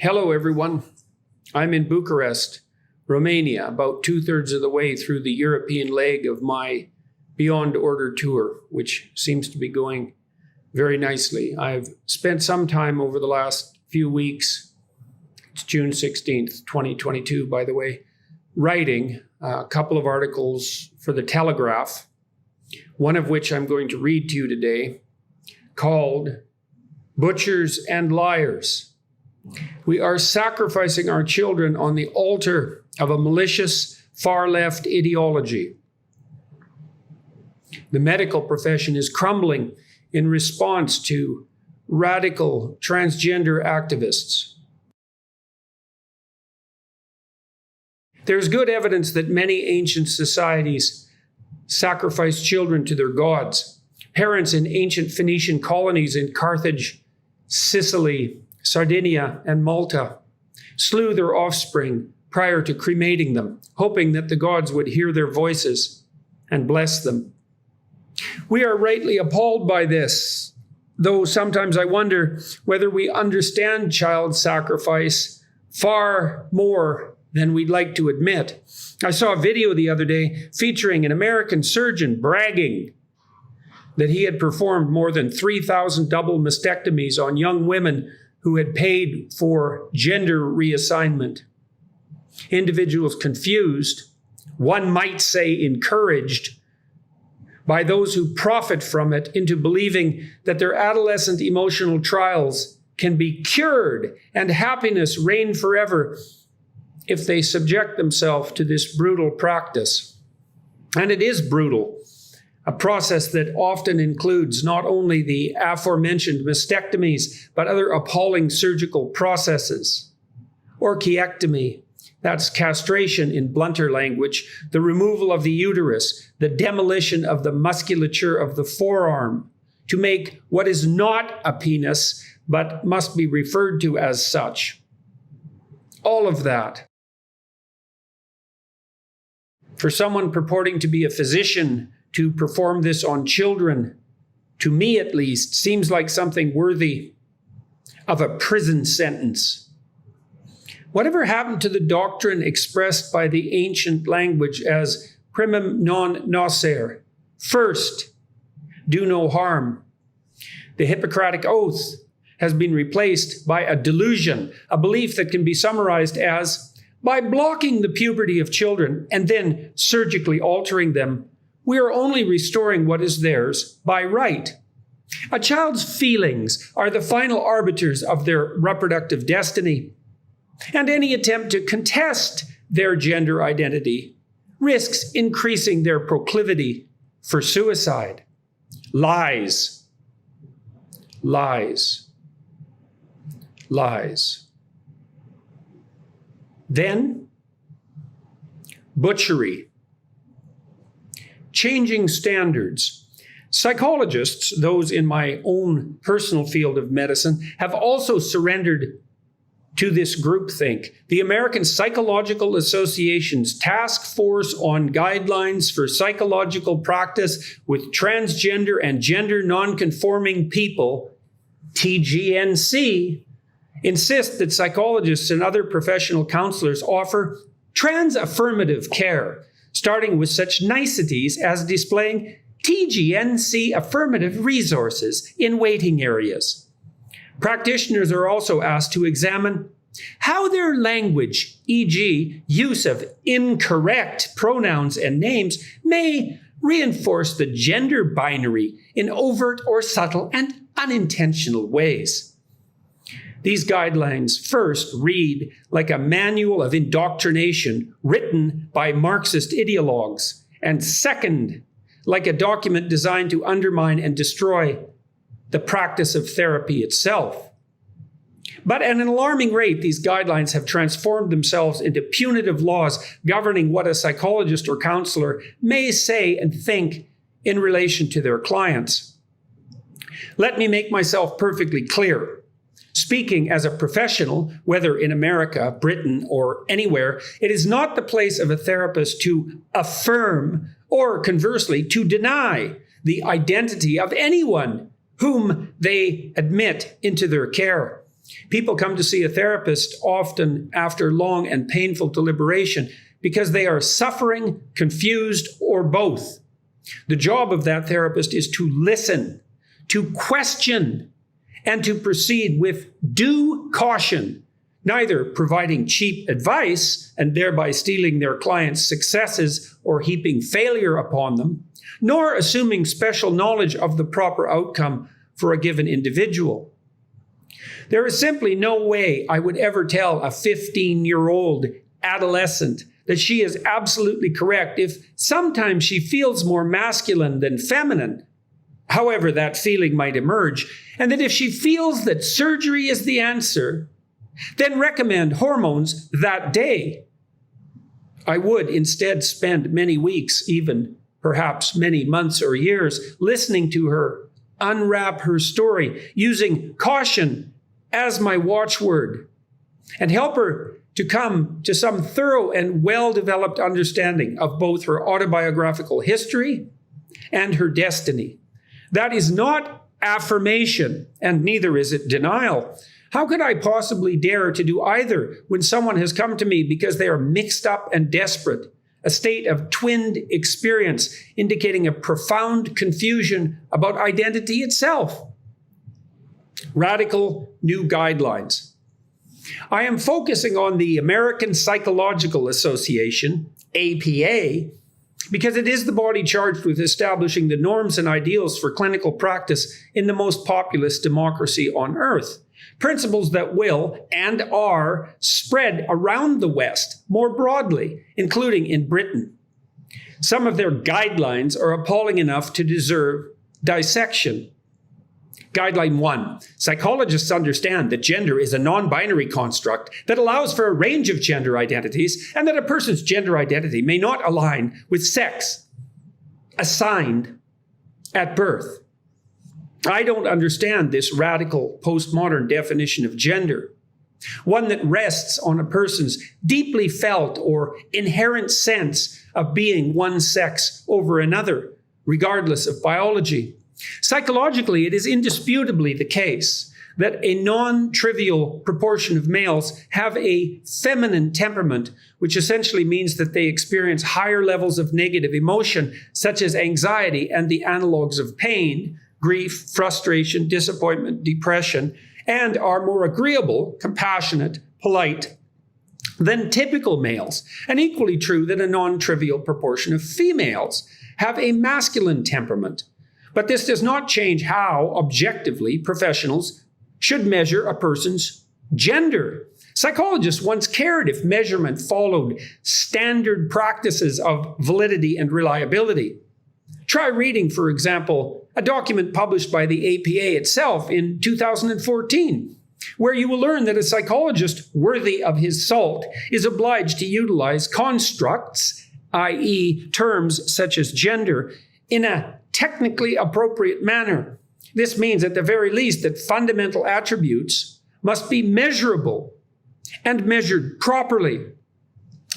Hello, everyone. I'm in Bucharest, Romania, about 2/3 of the way through the European leg of my Beyond Order tour, which seems to be going very nicely. I've spent some time over the last few weeks, it's June 16th, 2022, by the way, writing a couple of articles for the Telegraph, one of which I'm going to read to you today, called Butchers and Liars. We are sacrificing our children on the altar of a malicious far-left ideology. The medical profession is crumbling in response to radical transgender activists. There's good evidence that many ancient societies sacrificed children to their gods. Parents in ancient Phoenician colonies in Carthage, Sicily, Sardinia, and Malta slew their offspring prior to cremating them, hoping that the gods would hear their voices and bless them. We are rightly appalled by this, though sometimes I wonder whether we understand child sacrifice far more than we'd like to admit. I saw a video the other day featuring an American surgeon bragging that he had performed more than 3,000 double mastectomies on young women who had paid for gender reassignment. Individuals confused, one might say encouraged, by those who profit from it into believing that their adolescent emotional trials can be cured and happiness reign forever if they subject themselves to this brutal practice. And it is brutal. A process that often includes not only the aforementioned mastectomies, but other appalling surgical processes. Orchiectomy, that's castration in blunter language, the removal of the uterus, the demolition of the musculature of the forearm to make what is not a penis, but must be referred to as such. All of that. For someone purporting to be a physician, to perform this on children, to me at least, seems like something worthy of a prison sentence. Whatever happened to the doctrine expressed by the ancient language as primum non nocere, first, do no harm? The Hippocratic Oath has been replaced by a delusion, a belief that can be summarized as, by blocking the puberty of children and then surgically altering them, we are only restoring what is theirs by right. A child's feelings are the final arbiters of their reproductive destiny, and any attempt to contest their gender identity risks increasing their proclivity for suicide. Lies. Lies. Lies. Then, butchery. Changing standards. Psychologists, those in my own personal field of medicine, have also surrendered to this groupthink. The American Psychological Association's Task Force on Guidelines for Psychological Practice with Transgender and Gender Nonconforming People, TGNC, insist that psychologists and other professional counselors offer trans-affirmative care, starting with such niceties as displaying TGNC affirmative resources in waiting areas. Practitioners are also asked to examine how their language, e.g., use of incorrect pronouns and names, may reinforce the gender binary in overt or subtle and unintentional ways. These guidelines first read like a manual of indoctrination written by Marxist ideologues, and second, like a document designed to undermine and destroy the practice of therapy itself. But at an alarming rate, these guidelines have transformed themselves into punitive laws governing what a psychologist or counselor may say and think in relation to their clients. Let me make myself perfectly clear. Speaking as a professional, whether in America, Britain, or anywhere, it is not the place of a therapist to affirm or conversely to deny the identity of anyone whom they admit into their care. People come to see a therapist often after long and painful deliberation because they are suffering, confused, or both. The job of that therapist is to listen, to question, and to proceed with due caution, neither providing cheap advice and thereby stealing their clients' successes or heaping failure upon them, nor assuming special knowledge of the proper outcome for a given individual. There is simply no way I would ever tell a 15-year-old adolescent that she is absolutely correct if sometimes she feels more masculine than feminine, however that feeling might emerge, and that if she feels that surgery is the answer, then recommend hormones that day. I would instead spend many weeks, even perhaps many months or years, listening to her unwrap her story, using caution as my watchword, and help her to come to some thorough and well-developed understanding of both her autobiographical history and her destiny. That is not affirmation, and neither is it denial. How could I possibly dare to do either when someone has come to me because they are mixed up and desperate, a state of twinned experience indicating a profound confusion about identity itself? Radical new guidelines. I am focusing on the American Psychological Association, APA, because it is the body charged with establishing the norms and ideals for clinical practice in the most populous democracy on earth. Principles that will and are spread around the West more broadly, including in Britain. Some of their guidelines are appalling enough to deserve dissection. Guideline 1. Psychologists understand that gender is a non-binary construct that allows for a range of gender identities and that a person's gender identity may not align with sex assigned at birth. I don't understand this radical postmodern definition of gender, one that rests on a person's deeply felt or inherent sense of being one sex over another, regardless of biology. Psychologically, it is indisputably the case that a non-trivial proportion of males have a feminine temperament, which essentially means that they experience higher levels of negative emotion, such as anxiety and the analogs of pain, grief, frustration, disappointment, depression, and are more agreeable, compassionate, polite than typical males. And equally true that a non-trivial proportion of females have a masculine temperament. But this does not change how, objectively, professionals should measure a person's gender. Psychologists once cared if measurement followed standard practices of validity and reliability. Try reading, for example, a document published by the APA itself in 2014, where you will learn that a psychologist worthy of his salt is obliged to utilize constructs, i.e., terms such as gender, in a technically appropriate manner. This means at the very least that fundamental attributes must be measurable and measured properly.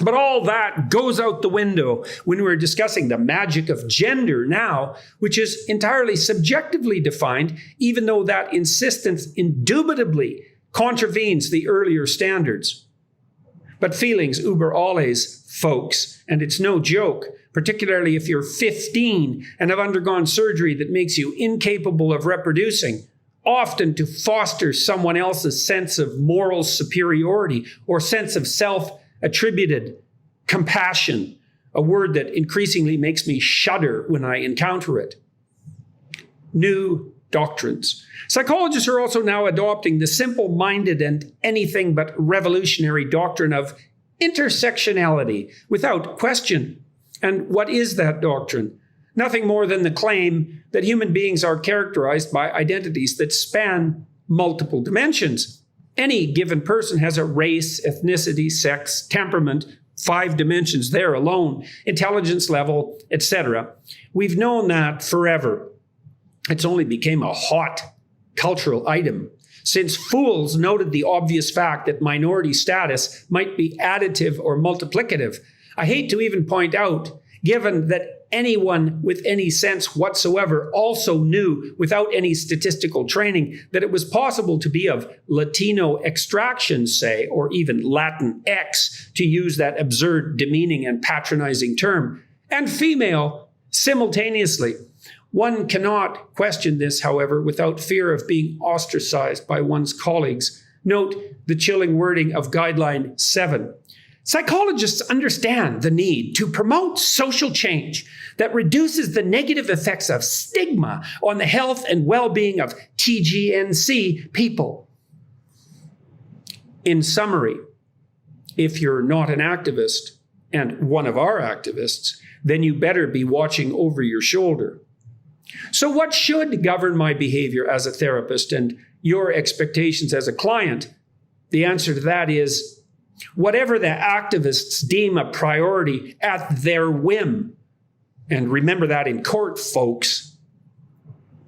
But all that goes out the window when we're discussing the magic of gender now, which is entirely subjectively defined, even though that insistence indubitably contravenes the earlier standards. But feelings über alles, folks, and it's no joke, particularly if you're 15 and have undergone surgery that makes you incapable of reproducing, often to foster someone else's sense of moral superiority or sense of self-attributed compassion, a word that increasingly makes me shudder when I encounter it. New doctrines. Psychologists are also now adopting the simple-minded and anything but revolutionary doctrine of intersectionality without question. And what is that doctrine? Nothing more than the claim that human beings are characterized by identities that span multiple dimensions. Any given person has a race, ethnicity, sex, temperament, 5 dimensions there alone, intelligence level, etc. We've known that forever. It's only became a hot cultural item since fools noted the obvious fact that minority status might be additive or multiplicative. I hate to even point out, given that anyone with any sense whatsoever also knew, without any statistical training, that it was possible to be of Latino extraction, say, or even Latin X, to use that absurd, demeaning, and patronizing term, and female simultaneously. One cannot question this, however, without fear of being ostracized by one's colleagues. Note the chilling wording of Guideline 7. Psychologists understand the need to promote social change that reduces the negative effects of stigma on the health and well-being of TGNC people. In summary, if you're not an activist and one of our activists, then you better be watching over your shoulder. So what should govern my behavior as a therapist and your expectations as a client? The answer to that is whatever the activists deem a priority at their whim. And remember that in court, folks.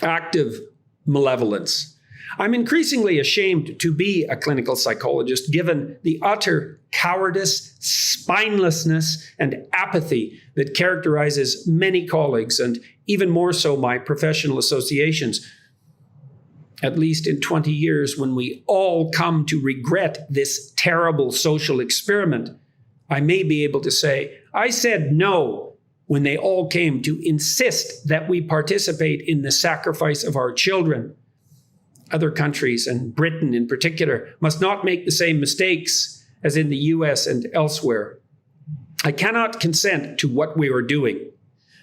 Active malevolence. I'm increasingly ashamed to be a clinical psychologist, given the utter cowardice, spinelessness, and apathy that characterizes many colleagues, and even more so my professional associations. At least in 20 years, when we all come to regret this terrible social experiment, I may be able to say, I said no when they all came to insist that we participate in the sacrifice of our children. Other countries, and Britain in particular, must not make the same mistakes as in the US and elsewhere. I cannot consent to what we are doing.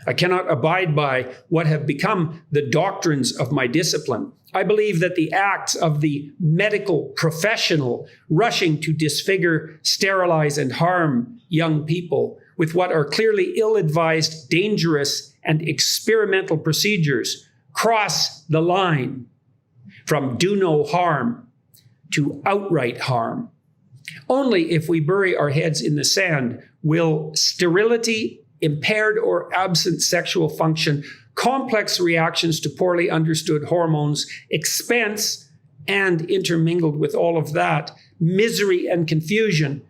I cannot abide by what have become the doctrines of my discipline. I believe that the acts of the medical professional rushing to disfigure, sterilize, and harm young people with what are clearly ill-advised, dangerous, and experimental procedures cross the line from do no harm to outright harm. Only if we bury our heads in the sand will sterility, impaired or absent sexual function, complex reactions to poorly understood hormones, expense, and intermingled with all of that, misery and confusion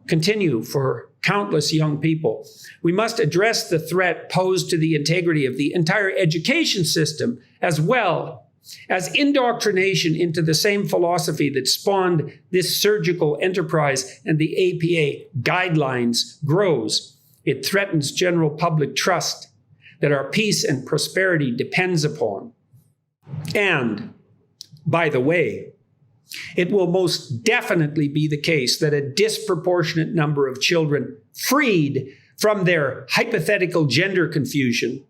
continue for countless young people. We must address the threat posed to the integrity of the entire education system, as well as indoctrination into the same philosophy that spawned this surgical enterprise and the APA guidelines grows. It threatens general public trust that our peace and prosperity depends upon. And, by the way, it will most definitely be the case that a disproportionate number of children freed from their hypothetical gender confusion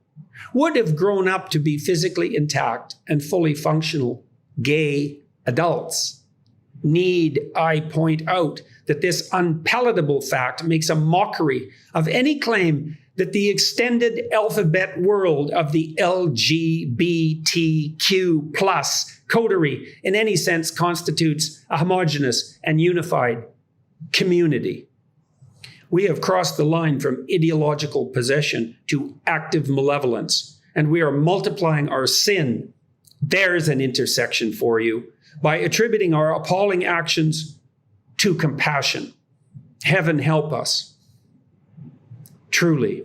would have grown up to be physically intact and fully functional gay adults. Need I point out that this unpalatable fact makes a mockery of any claim that the extended alphabet world of the LGBTQ plus coterie in any sense constitutes a homogeneous and unified community. We have crossed the line from ideological possession to active malevolence, and we are multiplying our sin. There's an intersection for you, by attributing our appalling actions to compassion. Heaven help us. Truly.